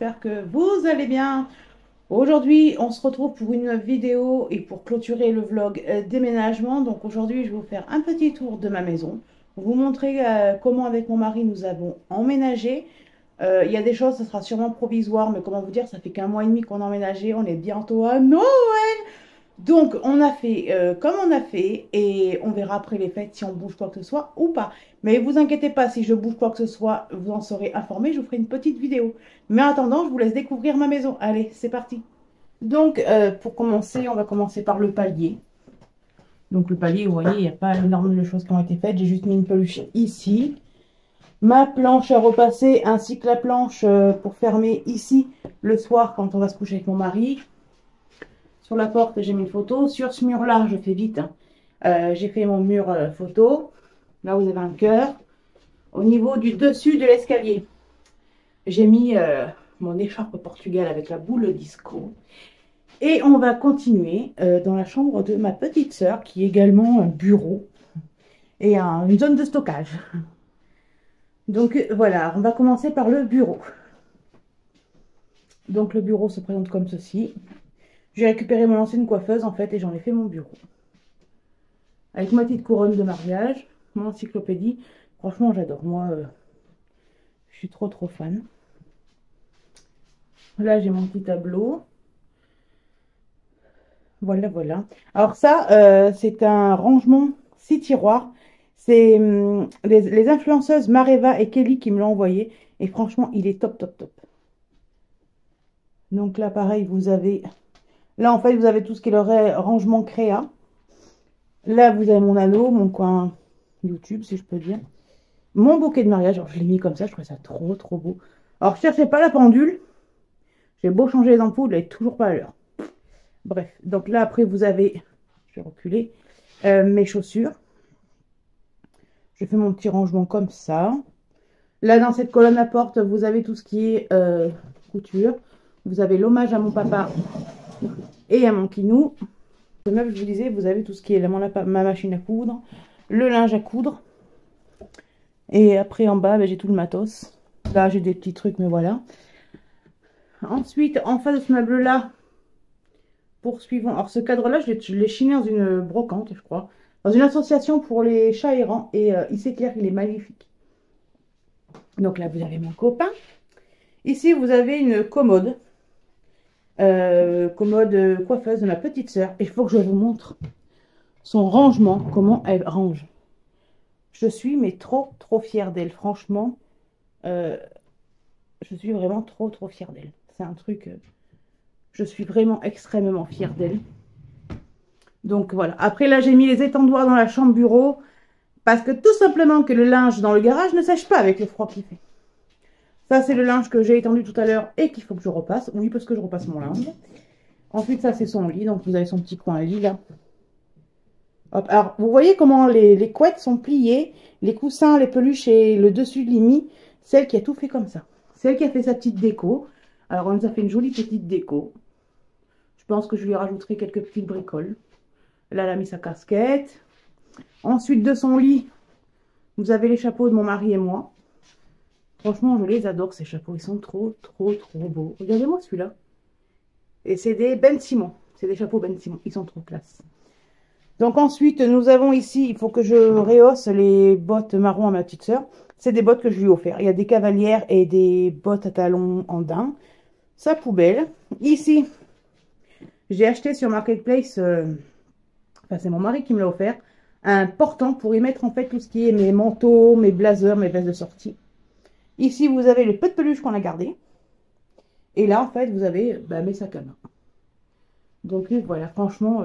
j'espère que vous allez bien. Aujourd'hui, on se retrouve pour une vidéo et pour clôturer le vlog déménagement. Donc aujourd'hui, je vais vous faire un petit tour de ma maison, vous montrer comment avec mon mari nous avons emménagé. Il y a des choses, ça sera sûrement provisoire, mais comment vous dire, ça fait qu'un mois et demi qu'on a emménagé, on est bientôt à Noël. Donc, on a fait comme on a fait et on verra après les fêtes si on bouge quoi que ce soit ou pas. Mais vous inquiétez pas, si je bouge quoi que ce soit, vous en serez informé, je vous ferai une petite vidéo. Mais en attendant, je vous laisse découvrir ma maison. Allez, c'est parti. Donc, pour commencer, on va commencer par le palier. Donc, le palier, vous voyez, il n'y a pas énormément de choses qui ont été faites. J'ai juste mis une peluche ici. Ma planche à repasser ainsi que la planche pour fermer ici le soir quand on va se coucher avec mon mari. Sur la porte, j'ai mis une photo. Sur ce mur-là, je fais vite. J'ai fait mon mur photo. Là, vous avez un cœur. Au niveau du dessus de l'escalier, j'ai mis mon écharpe Portugal avec la boule disco. Et on va continuer dans la chambre de ma petite sœur, qui est également un bureau et une zone de stockage. Donc voilà, on va commencer par le bureau. Donc le bureau se présente comme ceci. J'ai récupéré mon ancienne coiffeuse en fait et j'en ai fait mon bureau. Avec ma petite couronne de mariage, mon encyclopédie. Franchement, j'adore. Moi, je suis trop fan. Là, j'ai mon petit tableau. Voilà. Alors ça, c'est un rangement 6 tiroirs. C'est les influenceuses Mareva et Kelly qui me l'ont envoyé. Et franchement, il est top. Donc là, pareil, vous avez... Là, en fait, vous avez tout ce qui est le rangement créa. Là, vous avez mon anneau, mon coin YouTube, si je peux dire. Mon bouquet de mariage. Alors, je l'ai mis comme ça, je trouvais ça trop beau. Alors, je cherchais pas la pendule. J'ai beau changer les ampoules, elle est toujours pas à l'heure. Bref, donc là, après, vous avez... Je vais reculer. Mes chaussures. Je fais mon petit rangement comme ça. Là, dans cette colonne à porte, vous avez tout ce qui est couture. Vous avez l'hommage à mon papa et à mon kinou. Le meuble, je vous disais, vous avez tout ce qui est ma machine à coudre, le linge à coudre. Et après, en bas, ben, j'ai tout le matos. Là, j'ai des petits trucs, mais voilà. Ensuite, en face de ce meuble-là, poursuivons. Alors, ce cadre-là, je l'ai chiné dans une brocante, je crois. Dans une association pour les chats errants. Et il s'éclaire, il est magnifique. Donc là, vous avez mon copain. Ici, vous avez une commode. Commode coiffeuse de ma petite sœur. Et il faut que je vous montre son rangement, comment elle range. Je suis mais trop fière d'elle. Franchement, je suis vraiment trop fière d'elle. C'est un truc... je suis vraiment extrêmement fière d'elle. Donc voilà. Après là, j'ai mis les étendoirs dans la chambre bureau. Parce que tout simplement que le linge dans le garage ne sèche pas avec le froid qu'il fait. Ça, c'est le linge que j'ai étendu tout à l'heure et qu'il faut que je repasse. Oui, parce que je repasse mon linge. Ensuite, ça, c'est son lit. Donc, vous avez son petit coin lit, là. Hop. Alors, vous voyez comment les couettes sont pliées. Les coussins, les peluches et le dessus de lit. Celle qui a tout fait comme ça. Celle qui a fait sa petite déco. Alors, on nous a fait une jolie petite déco. Je pense que je lui rajouterai quelques petites bricoles. Là, elle a mis sa casquette. Ensuite, de son lit, vous avez les chapeaux de mon mari et moi. Franchement, je les adore, ces chapeaux. Ils sont trop beaux. Regardez-moi celui-là. Et c'est des Ben Simon. C'est des chapeaux Ben Simon. Ils sont trop classe. Donc ensuite, nous avons ici, il faut que je rehausse les bottes marron à ma petite sœur. C'est des bottes que je lui ai offert. Il y a des cavalières et des bottes à talons en daim. Sa poubelle. Ici, j'ai acheté sur Marketplace, enfin c'est mon mari qui me l'a offert, un portant pour y mettre en fait tout ce qui est mes manteaux, mes blazers, mes vestes de sortie. Ici, vous avez le peu de peluche qu'on a gardé. Et là, en fait, vous avez mes sacs à main. Donc, voilà, franchement,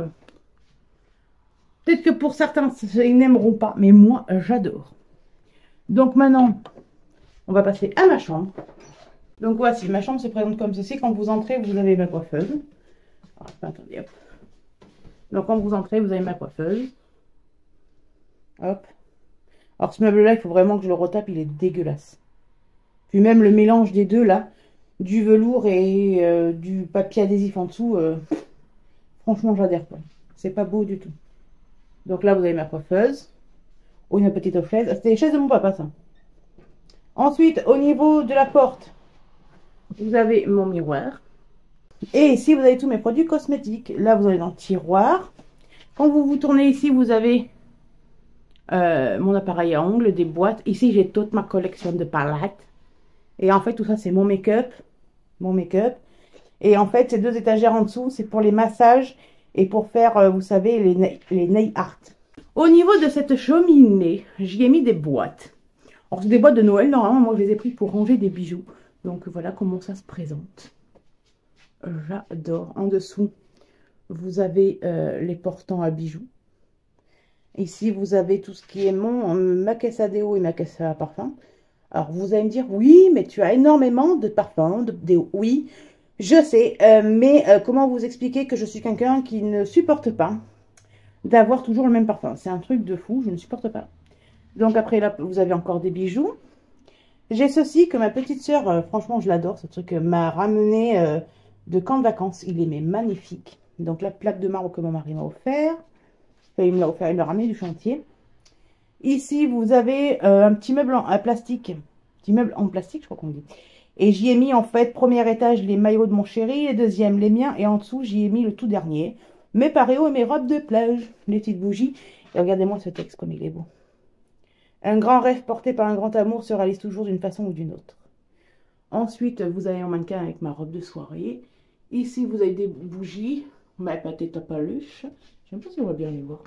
peut-être que pour certains, ils n'aimeront pas. Mais moi, j'adore. Donc, maintenant, on va passer à ma chambre. Donc, voici, ma chambre se présente comme ceci. Quand vous entrez, vous avez ma coiffeuse. Alors, attendez, hop. Donc, quand vous entrez, vous avez ma coiffeuse. Hop. Alors, ce meuble-là, il faut vraiment que je le retape. Il est dégueulasse. Puis même le mélange des deux là, du velours et du papier adhésif en dessous, franchement j'adhère pas. C'est pas beau du tout. Donc là vous avez ma coiffeuse. Oh, une petite chaise. C'était les chaises de mon papa ça. Ensuite au niveau de la porte, vous avez mon miroir. Et ici, vous avez tous mes produits cosmétiques. Là, vous avez dans le tiroir. Quand vous vous tournez ici, vous avez mon appareil à ongles, des boîtes. Ici, j'ai toute ma collection de palettes. Et en fait, tout ça, c'est mon make-up. Mon make-up. Et en fait, ces deux étagères en dessous, c'est pour les massages et pour faire, vous savez, les nail art. Au niveau de cette cheminée, j'y ai mis des boîtes. Alors, c'est des boîtes de Noël. Normalement, moi, je les ai prises pour ranger des bijoux. Donc, voilà comment ça se présente. J'adore. En dessous, vous avez les portants à bijoux. Ici, vous avez tout ce qui est ma caisse à déo et ma caisse à parfum. Alors, vous allez me dire, oui, mais tu as énormément de parfums, de déo. Oui, je sais, mais comment vous expliquer que je suis quelqu'un qui ne supporte pas d'avoir toujours le même parfum. C'est un truc de fou, je ne supporte pas. Donc, après, là, vous avez encore des bijoux. J'ai ceci que ma petite soeur, franchement, je l'adore. Ce truc m'a ramené de camp de vacances. Il est mais magnifique. Donc, la plaque de marbre que mon mari m'a offert. Enfin, il me l'a offert, il me l'a ramené du chantier. Ici, vous avez un petit meuble en plastique. Petit meuble en plastique, je crois qu'on dit. Et j'y ai mis, en fait, premier étage, les maillots de mon chéri. Et deuxième, les miens. Et en dessous, j'y ai mis le tout dernier. Mes paréos et mes robes de plage. Les petites bougies. Et regardez-moi ce texte, comme il est beau. Un grand rêve porté par un grand amour se réalise toujours d'une façon ou d'une autre. Ensuite, vous avez un mannequin avec ma robe de soirée. Ici, vous avez des bougies. Ma pâtée à peluche. Je ne sais pas si on va bien les voir.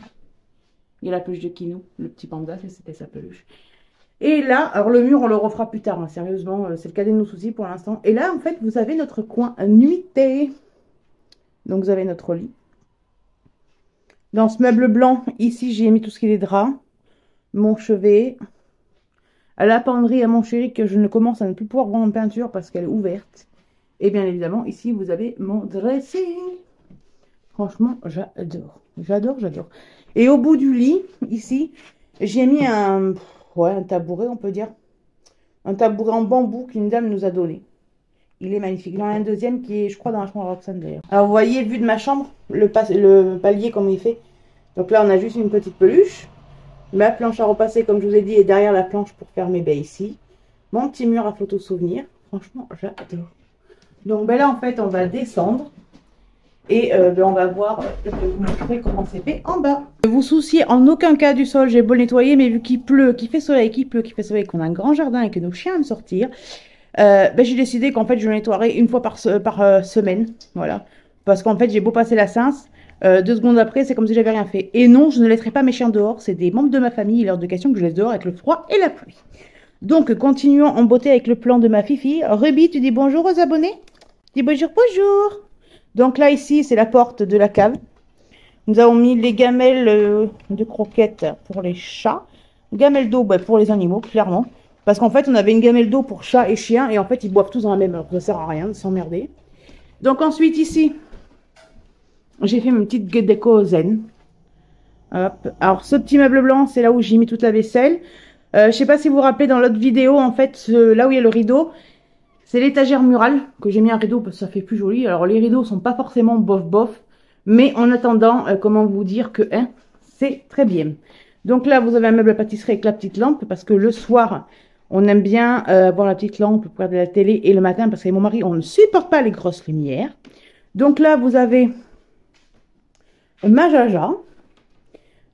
Il y a la peluche de Kinou, le petit panda, c'était sa peluche. Et là, alors le mur, on le refera plus tard, hein, sérieusement, c'est le cadet de nos soucis pour l'instant. Et là, en fait, vous avez notre coin nuitée. Donc, vous avez notre lit. Dans ce meuble blanc, ici, j'ai mis tout ce qui est draps, mon chevet, à la penderie à mon chéri que je ne commence à ne plus pouvoir voir en peinture parce qu'elle est ouverte. Et bien évidemment, ici, vous avez mon dressing. Franchement, j'adore. J'adore, j'adore. Et au bout du lit, ici, j'ai mis un tabouret, on peut dire. Un tabouret en bambou qu'une dame nous a donné. Il est magnifique. Il y en a un deuxième qui est, je crois, dans la chambre à Roxane d'ailleurs. Alors, vous voyez, vu de ma chambre, le palier comme il fait. Donc là, on a juste une petite peluche. Ma planche à repasser, comme je vous ai dit, est derrière la planche pour faire mes baies ici. Mon petit mur à photos souvenirs. Franchement, j'adore. Donc ben là, en fait, on va descendre. Et on va voir, je vais vous montrer comment c'est fait en bas. Ne vous souciez en aucun cas du sol, j'ai beau le nettoyer, mais vu qu'il pleut, qu'il fait soleil, qu'il pleut, qu'il fait soleil, qu'on a un grand jardin et que nos chiens aiment sortir, j'ai décidé qu'en fait je le nettoierai une fois par semaine. Voilà. Parce qu'en fait j'ai beau passer la cince, 2 secondes après c'est comme si j'avais rien fait. Et non, je ne laisserai pas mes chiens dehors, c'est des membres de ma famille, il est hors de question que je laisse dehors avec le froid et la pluie. Donc continuons en beauté avec le plan de ma Fifi. Ruby, tu dis bonjour aux abonnés? Dis bonjour, bonjour. Donc là, ici, c'est la porte de la cave. Nous avons mis les gamelles de croquettes pour les chats. Gamelles d'eau pour les animaux, clairement. Parce qu'en fait, on avait une gamelle d'eau pour chats et chiens. Et en fait, ils boivent tous dans la même heure. Ça sert à rien de s'emmerder. Donc ensuite, ici, j'ai fait une petite déco zen. Hop. Alors, ce petit meuble blanc, c'est là où j'ai mis toute la vaisselle. Je ne sais pas si vous vous rappelez, dans l'autre vidéo, en fait, là où il y a le rideau, c'est l'étagère murale que j'ai mis un rideau parce que ça fait plus joli. Alors les rideaux sont pas forcément bof bof. Mais en attendant, comment vous dire que c'est très bien. Donc là, vous avez un meuble à pâtisserie avec la petite lampe. Parce que le soir, on aime bien avoir la petite lampe pour regarder la télé. Et le matin, parce que mon mari, on ne supporte pas les grosses lumières. Donc là, vous avez ma jaja.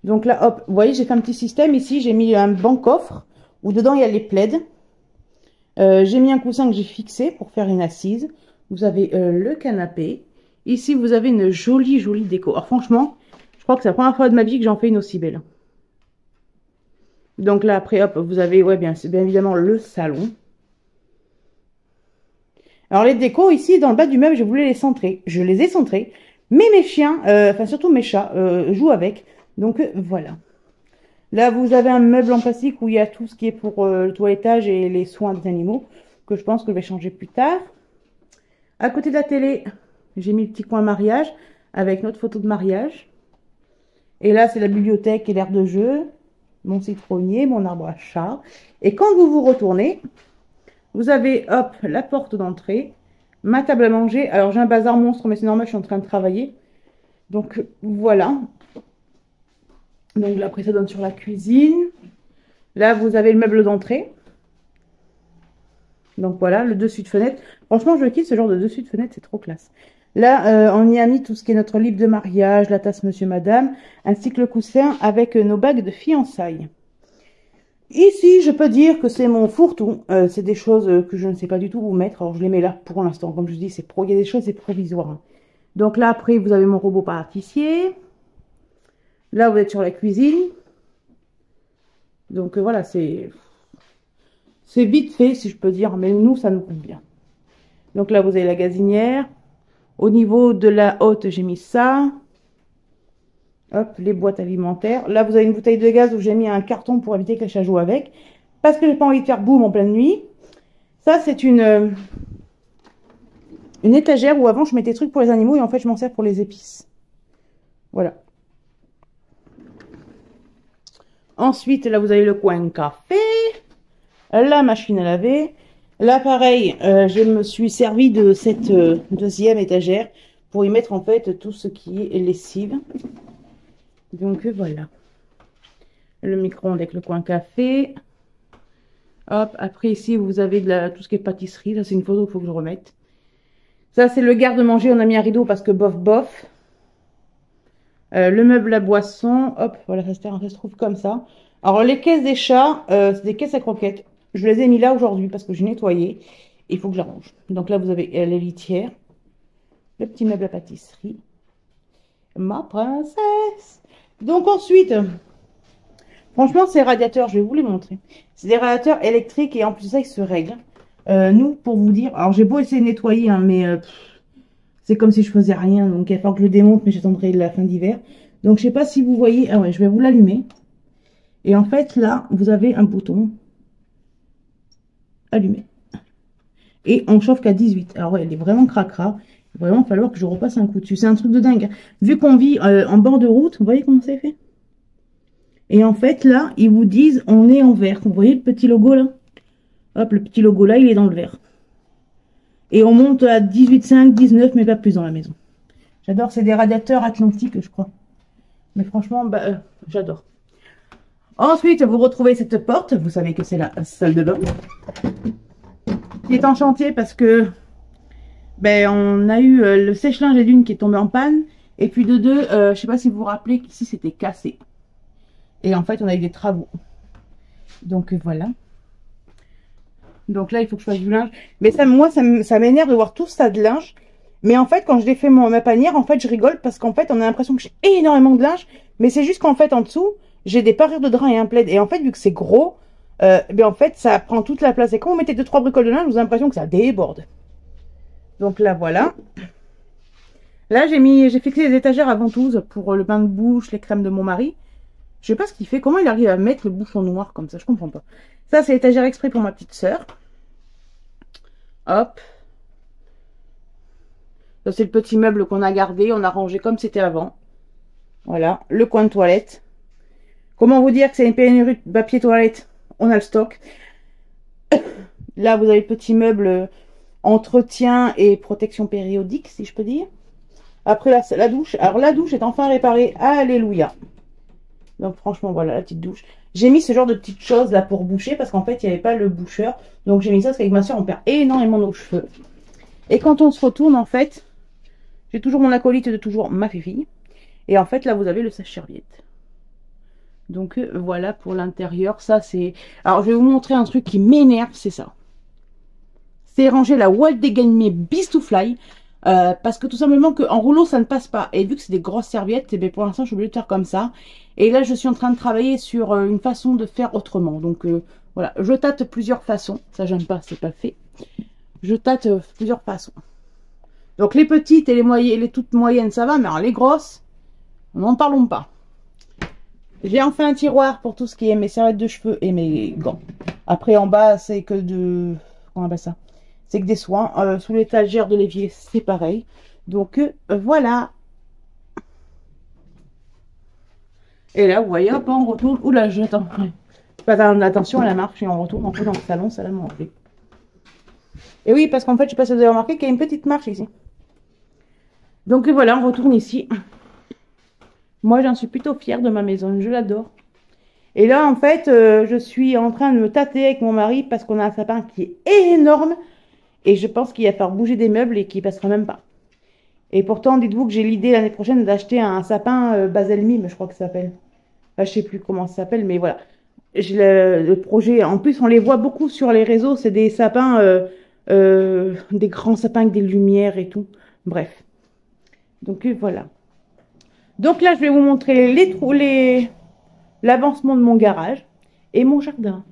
Donc là, hop, vous voyez, j'ai fait un petit système. Ici, j'ai mis un banc coffre où dedans, il y a les plaids. J'ai mis un coussin que j'ai fixé pour faire une assise. Vous avez le canapé. Ici, vous avez une jolie, jolie déco. Alors franchement, je crois que c'est la première fois de ma vie que j'en fais une aussi belle. Donc là, après, hop, vous avez, bien évidemment, le salon. Alors les décos, ici, dans le bas du meuble, je voulais les centrer. Je les ai centrés. Mais mes chiens, enfin surtout mes chats, jouent avec. Donc voilà. Là, vous avez un meuble en plastique où il y a tout ce qui est pour le toilettage et les soins des animaux, que je pense que je vais changer plus tard. À côté de la télé, j'ai mis le petit coin mariage avec notre photo de mariage. Et là, c'est la bibliothèque et l'aire de jeu, mon citronnier, mon arbre à chat. Et quand vous vous retournez, vous avez, hop, la porte d'entrée, ma table à manger. Alors, j'ai un bazar monstre, mais c'est normal, je suis en train de travailler. Donc, voilà. Donc là, après, ça donne sur la cuisine. Là, vous avez le meuble d'entrée. Donc voilà, le dessus de fenêtre. Franchement, je kiffe ce genre de dessus de fenêtre, c'est trop classe. Là, on y a mis tout ce qui est notre livre de mariage, la tasse Monsieur Madame, ainsi que le coussin avec nos bagues de fiançailles. Ici, je peux dire que c'est mon fourre-tout. C'est des choses que je ne sais pas du tout où mettre. Alors, je les mets là pour l'instant. Comme je dis, il y a des choses, c'est provisoire, hein. Donc là, après, vous avez mon robot pâtissier. Là, vous êtes sur la cuisine. Donc voilà, c'est vite fait, si je peux dire. Mais nous, ça nous convient. Donc là, vous avez la gazinière. Au niveau de la haute, j'ai mis ça. Hop, les boîtes alimentaires. Là, vous avez une bouteille de gaz où j'ai mis un carton pour éviter que les chats jouent avec. Parce que j'ai pas envie de faire boum en pleine nuit. Ça, c'est une étagère où avant, je mettais des trucs pour les animaux et en fait, je m'en sers pour les épices. Voilà. Ensuite, là, vous avez le coin café. La machine à laver. Là, pareil, je me suis servi de cette deuxième étagère pour y mettre en fait tout ce qui est lessive. Donc voilà. Le micro-ondes avec le coin café. Hop, après ici, vous avez tout ce qui est pâtisserie. Ça, c'est une photo qu'il faut que je remette. Ça, c'est le garde-manger. On a mis un rideau parce que bof, bof. Le meuble à boisson. Hop, voilà, ça se trouve comme ça. Alors, les caisses des chats, c'est des caisses à croquettes. Je les ai mis là aujourd'hui parce que j'ai nettoyé. Il faut que je la range. Donc là, vous avez les litières. Le petit meuble à pâtisserie. Ma princesse. Donc ensuite, franchement, ces radiateurs, je vais vous les montrer. C'est des radiateurs électriques et en plus de ça, ils se règlent. Nous, pour vous dire, alors j'ai beau essayer de nettoyer, hein, mais c'est comme si je faisais rien. Donc il va falloir que je le démonte, mais j'attendrai la fin d'hiver. Donc je sais pas si vous voyez. Ah ouais, je vais vous l'allumer. Et en fait, là, vous avez un bouton. Allumé. Et on chauffe qu'à 18. Alors ouais, elle est vraiment cracra. Il va vraiment falloir que je repasse un coup dessus. C'est un truc de dingue. Vu qu'on vit en bord de route, vous voyez comment c'est fait? Et en fait, là, ils vous disent, on est en vert. Vous voyez le petit logo là? Hop, le petit logo là, il est dans le vert. Et on monte à 18,5, 19, mais pas plus dans la maison. J'adore, c'est des radiateurs atlantiques, je crois. Mais franchement, bah, j'adore. Ensuite, vous retrouvez cette porte. Vous savez que c'est la salle de bain. Qui est en chantier parce que ben, on a eu le sèche-linge d'une qui est tombé en panne. Et puis de deux, je sais pas si vous vous rappelez qu'ici c'était cassé. Et en fait, on a eu des travaux. Donc voilà. Donc là, il faut que je fasse du linge. Mais ça, moi, ça m'énerve de voir tout ça de linge. Mais en fait, quand je défais ma panière, en fait, je rigole parce qu'en fait, on a l'impression que j'ai énormément de linge. Mais c'est juste qu'en fait, en dessous, j'ai des parures de drap et un plaid. Et en fait, vu que c'est gros, ben en fait, ça prend toute la place. Et quand vous mettez 2-3 bricoles de linge, vous avez l'impression que ça déborde. Donc là, voilà. Là, j'ai fixé les étagères à ventouses pour le bain de bouche, les crèmes de mon mari. Je sais pas ce qu'il fait. Comment il arrive à mettre le bouchon noir comme ça? Je comprends pas. Ça, c'est l'étagère exprès pour ma petite sœur. Hop. Ça, c'est le petit meuble qu'on a gardé. On a rangé comme c'était avant. Voilà. Le coin de toilette. Comment vous dire que c'est une pénurie de papier toilette? On a le stock. Là, vous avez le petit meuble entretien et protection périodique, si je peux dire. Après, là, la douche. Alors, la douche est enfin réparée. Alléluia. Donc, franchement, voilà, la petite douche. J'ai mis ce genre de petites choses là pour boucher parce qu'en fait, il n'y avait pas le boucheur. Donc, j'ai mis ça parce qu'avec ma soeur, on perd énormément nos cheveux. Et quand on se retourne, en fait, j'ai toujours mon acolyte de toujours, ma fifi. Et en fait, là, vous avez le sèche-serviette. Donc, voilà pour l'intérieur. Ça, c'est... Alors, je vais vous montrer un truc qui m'énerve, c'est ça. C'est ranger la Walt Disney Beast to Fly. Parce que tout simplement qu'en rouleau ça ne passe pas. Et vu que c'est des grosses serviettes, et bien pour l'instant je suis obligée de faire comme ça. Et là je suis en train de travailler sur une façon de faire autrement. Donc voilà, je tâte plusieurs façons. Ça j'aime pas, c'est pas fait. Je tâte plusieurs façons. Donc les petites et les moyennes, les toutes moyennes ça va, mais alors les grosses, n'en parlons pas. J'ai enfin un tiroir pour tout ce qui est mes serviettes de cheveux et mes gants. Après en bas c'est que de... Comment on appelle ça? C'est que des soins. Sous l'étagère de l'évier, c'est pareil. Donc, voilà. Et là, vous voyez, hop, on retourne. Oula, j'attends. Pas attention à la marche et on retourne un peu dans le salon, ça l'a monté. Et oui, parce qu'en fait, je sais pas si vous avez remarqué qu'il y a une petite marche ici. Donc, voilà, on retourne ici. Moi, j'en suis plutôt fière de ma maison. Je l'adore. Et là, en fait, je suis en train de me tâter avec mon mari parce qu'on a un sapin qui est énorme. Et je pense qu'il va falloir bouger des meubles et qu'il passera même pas. Et pourtant, dites-vous que j'ai l'idée l'année prochaine d'acheter un sapin Baselmim, je crois que ça s'appelle. Enfin, je sais plus comment ça s'appelle, mais voilà. J'ai le projet. En plus, on les voit beaucoup sur les réseaux. C'est des sapins, des grands sapins avec des lumières et tout. Bref. Donc voilà. Donc là, je vais vous montrer l'avancement de mon garage et mon jardin.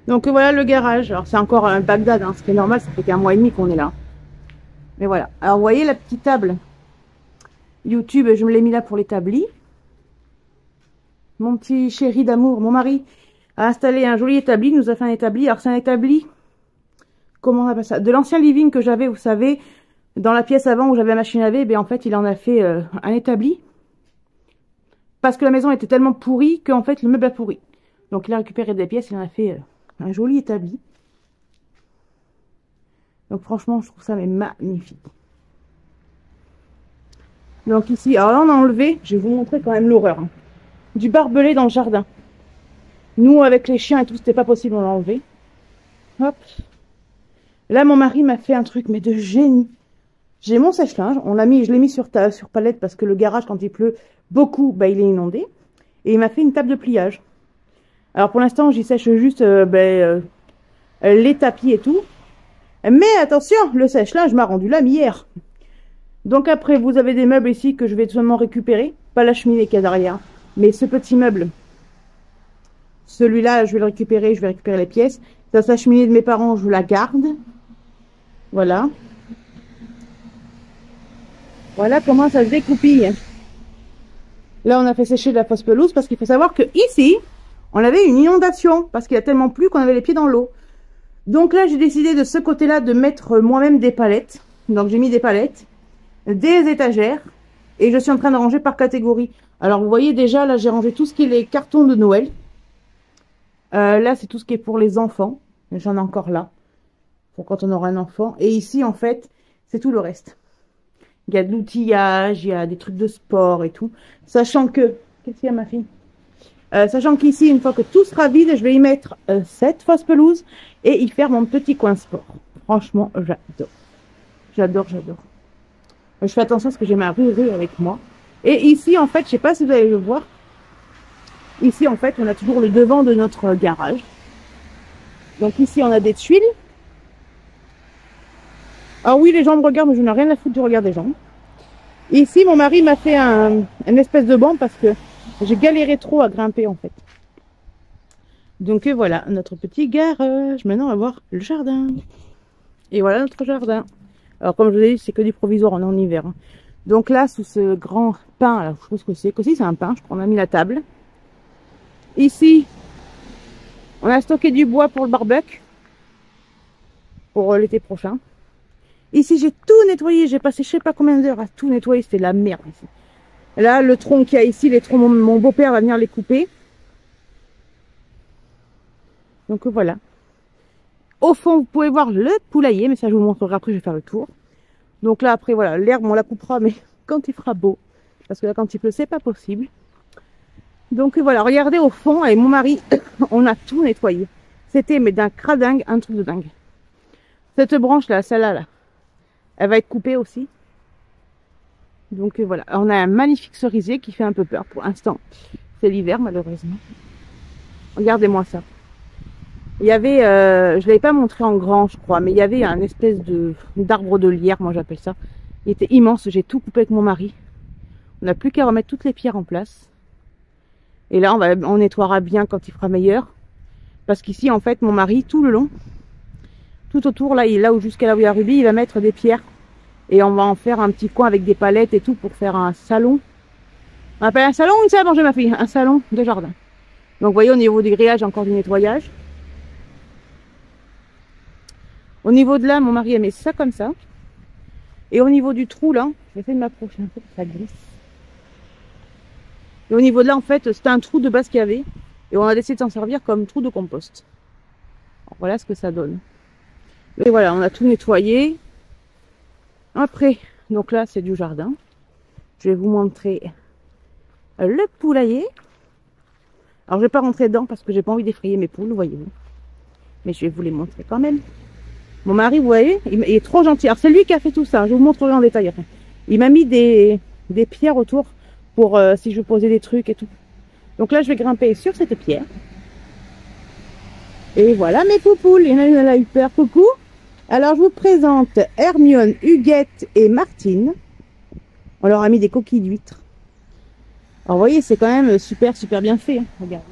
Donc voilà le garage. Alors c'est encore un Bagdad, hein, ce qui est normal, ça fait qu'un mois et demi qu'on est là. Mais voilà. Alors vous voyez la petite table YouTube, je me l'ai mis là pour l'établi. Mon petit chéri d'amour, mon mari, a installé un joli établi, il nous a fait un établi. Alors c'est un établi, comment on appelle ça? De l'ancien living que j'avais, vous savez, dans la pièce avant où j'avais la machine à laver, ben en fait il en a fait un établi. Parce que la maison était tellement pourrie qu'en fait le meuble a pourri. Donc il a récupéré des pièces, il en a fait un joli établi. Donc franchement je trouve ça mais magnifique. Donc ici, alors là on a enlevé, je vais vous montrer quand même l'horreur. Hein, du barbelé dans le jardin. Nous avec les chiens et tout, c'était pas possible, on l'a enlevé. Hop. Là mon mari m'a fait un truc mais de génie. J'ai mon sèche-linge, je l'ai mis sur palette parce que le garage quand il pleut beaucoup, bah, il est inondé. Et il m'a fait une table de pliage. Alors pour l'instant j'y sèche juste les tapis et tout. Mais attention, le sèche-linge m'a rendu l'âme hier. Donc après vous avez des meubles ici que je vais tout simplement récupérer. Pas la cheminée qu'il y a derrière. Mais ce petit meuble. Celui-là je vais le récupérer, je vais récupérer les pièces. Ça c'est la cheminée de mes parents, je la garde. Voilà. Voilà comment ça se découpille. Là, on a fait sécher de la fausse pelouse parce qu'il faut savoir que ici, on avait une inondation parce qu'il y a tellement plu qu'on avait les pieds dans l'eau. Donc là, j'ai décidé de ce côté-là de mettre moi-même des palettes. Donc j'ai mis des palettes, des étagères et je suis en train de ranger par catégorie. Alors vous voyez déjà, là, j'ai rangé tout ce qui est les cartons de Noël. Là, c'est tout ce qui est pour les enfants. J'en ai encore là pour quand on aura un enfant. Et ici, en fait, c'est tout le reste. Il y a de l'outillage, il y a des trucs de sport et tout. Sachant que... Qu'est-ce qu'il y a, ma fille? Sachant qu'ici, une fois que tout sera vide, je vais y mettre cette fausse pelouse et y faire mon petit coin sport. Franchement, j'adore. J'adore, j'adore. Je fais attention parce que j'ai ma rue avec moi. Et ici, en fait, je sais pas si vous allez le voir. Ici, en fait, on a toujours le devant de notre garage. Donc ici, on a des tuiles. Alors oui, les gens me regardent, mais je n'ai rien à foutre du regard des gens. Ici, mon mari m'a fait un espèce de banc parce que j'ai galéré trop à grimper en fait. Donc voilà, notre petit garage. Maintenant, on va voir le jardin. Et voilà notre jardin. Alors comme je vous ai dit, c'est que du provisoire, on est en hiver. Hein. Donc là, sous ce grand pin, alors je pense que c'est qu'aussi c'est un pin, je crois, on a mis la table. Ici, on a stocké du bois pour le barbecue. Pour l'été prochain. Ici, j'ai tout nettoyé. J'ai passé je sais pas combien d'heures à tout nettoyer. C'était la merde ici. Là, le tronc qu'il y a ici, les troncs, mon beau-père va venir les couper. Donc voilà. Au fond, vous pouvez voir le poulailler, mais ça, je vous montrerai après, je vais faire le tour. Donc là, après, voilà, l'herbe, on la coupera, mais quand il fera beau. Parce que là, quand il pleut, c'est pas possible. Donc voilà, regardez au fond, avec mon mari, on a tout nettoyé. C'était, mais d'un cradingue, un truc de dingue. Cette branche-là, celle-là, là. Elle va être coupée aussi. Donc voilà, on a un magnifique cerisier qui fait un peu peur pour l'instant. C'est l'hiver malheureusement. Regardez-moi ça. Il y avait, je l'avais pas montré en grand je crois, mais il y avait un espèce d'arbre de lierre, moi j'appelle ça. Il était immense, j'ai tout coupé avec mon mari. On n'a plus qu'à remettre toutes les pierres en place. Et là on nettoiera bien quand il fera meilleur. Parce qu'ici en fait mon mari tout le long, tout autour là où jusqu'à là où il y a Ruby, il va mettre des pierres. Et on va en faire un petit coin avec des palettes et tout pour faire un salon. On appelle un salon ou une salle à manger ma fille? Un salon de jardin. Donc vous voyez au niveau du grillage encore du nettoyage. Au niveau de là, mon mari a mis ça comme ça. Et au niveau du trou là, je vais essayer de m'approcher un peu pour que ça glisse. Et au niveau de là en fait, c'était un trou de base qu'il y avait. Et on a décidé de s'en servir comme trou de compost. Alors, voilà ce que ça donne. Et voilà, on a tout nettoyé. Après, donc là c'est du jardin. Je vais vous montrer le poulailler. Alors je vais pas rentrer dedans parce que j'ai pas envie d'effrayer mes poules, voyez-vous. Mais je vais vous les montrer quand même. Mon mari, vous voyez, il est trop gentil. Alors c'est lui qui a fait tout ça, je vous montrerai en détail après. Il m'a mis des pierres autour pour si je posais des trucs et tout. Donc là je vais grimper sur cette pierre. Et voilà mes poupoules. Il y en a une, elle a eu peur. Coucou. Alors je vous présente Hermione, Huguette et Martine. On leur a mis des coquilles d'huîtres. Alors vous voyez, c'est quand même super bien fait. Hein. Regardez.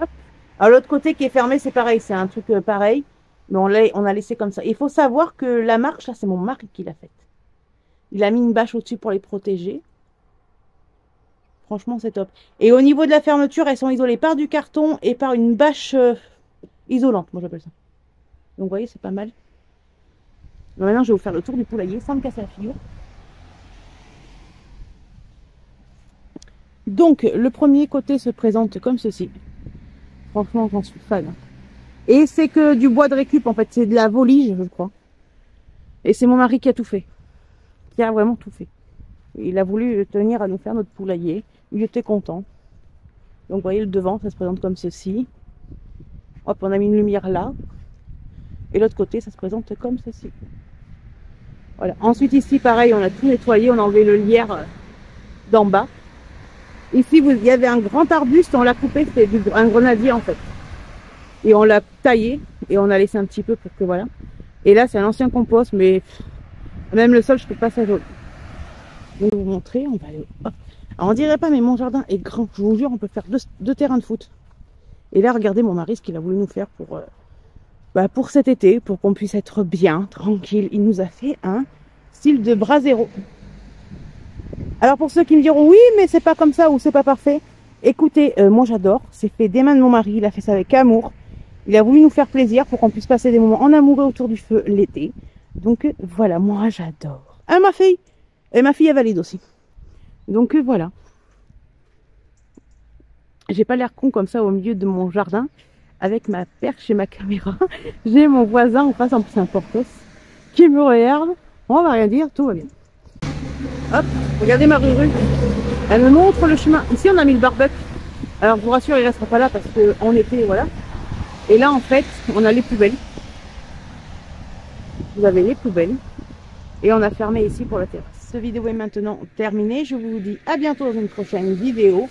Hop. Alors l'autre côté qui est fermé, c'est pareil. C'est un truc pareil. Mais on a laissé comme ça. Il faut savoir que la marche, là, c'est mon mari qui l'a faite. Il a mis une bâche au-dessus pour les protéger. Franchement, c'est top. Et au niveau de la fermeture, elles sont isolées par du carton et par une bâche isolante, moi j'appelle ça. Donc vous voyez, c'est pas mal. Donc, maintenant, je vais vous faire le tour du poulailler sans me casser la figure. Donc, le premier côté se présente comme ceci. Franchement, j'en suis fan. Et c'est que du bois de récup, en fait. C'est de la volige, je crois. Et c'est mon mari qui a tout fait. Qui a vraiment tout fait. Il a voulu tenir à nous faire notre poulailler. Il était content. Donc vous voyez le devant, ça se présente comme ceci. Hop, on a mis une lumière là. Et l'autre côté, ça se présente comme ceci. Voilà. Ensuite ici, pareil, on a tout nettoyé. On a enlevé le lierre d'en bas. Ici, il y avait un grand arbuste. On l'a coupé, c'était un grenadier en fait. Et on l'a taillé. Et on a laissé un petit peu pour que voilà. Et là, c'est un ancien compost. Mais même le sol, je ne trouve pas ça joli. Je vais vous montrer. On va aller... Hop. Alors, on dirait pas, mais mon jardin est grand. Je vous jure, on peut faire deux terrains de foot. Et là, regardez mon mari, ce qu'il a voulu nous faire pour cet été, pour qu'on puisse être bien, tranquille. Il nous a fait un style de brasero. Alors, pour ceux qui me diront, oui, mais c'est pas comme ça ou c'est pas parfait. Écoutez, moi j'adore. C'est fait des mains de mon mari. Il a fait ça avec amour. Il a voulu nous faire plaisir pour qu'on puisse passer des moments en amoureux autour du feu l'été. Donc, voilà, moi j'adore. Ah, ma fille. Et ma fille est valide aussi. Donc voilà. J'ai pas l'air con comme ça au milieu de mon jardin avec ma perche et ma caméra. J'ai mon voisin en face, en plus un portos, qui me regarde. On va rien dire, tout va bien. Hop, regardez ma rue. Elle me montre le chemin. Ici on a mis le barbecue. Alors je vous rassure, il restera pas là parce qu'en été, voilà. Et là en fait, on a les poubelles. Vous avez les poubelles. Et on a fermé ici pour la terrasse. Cette vidéo est maintenant terminée. Je vous dis à bientôt dans une prochaine vidéo.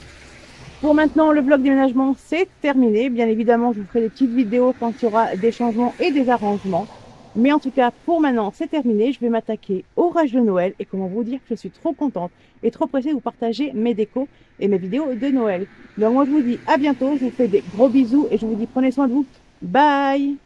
Pour maintenant, le vlog déménagement, c'est terminé. Bien évidemment, je vous ferai des petites vidéos quand il y aura des changements et des arrangements. Mais en tout cas, pour maintenant, c'est terminé. Je vais m'attaquer au rush de Noël. Et comment vous dire que je suis trop contente et trop pressée de vous partager mes décos et mes vidéos de Noël. Donc moi, je vous dis à bientôt. Je vous fais des gros bisous et je vous dis prenez soin de vous. Bye!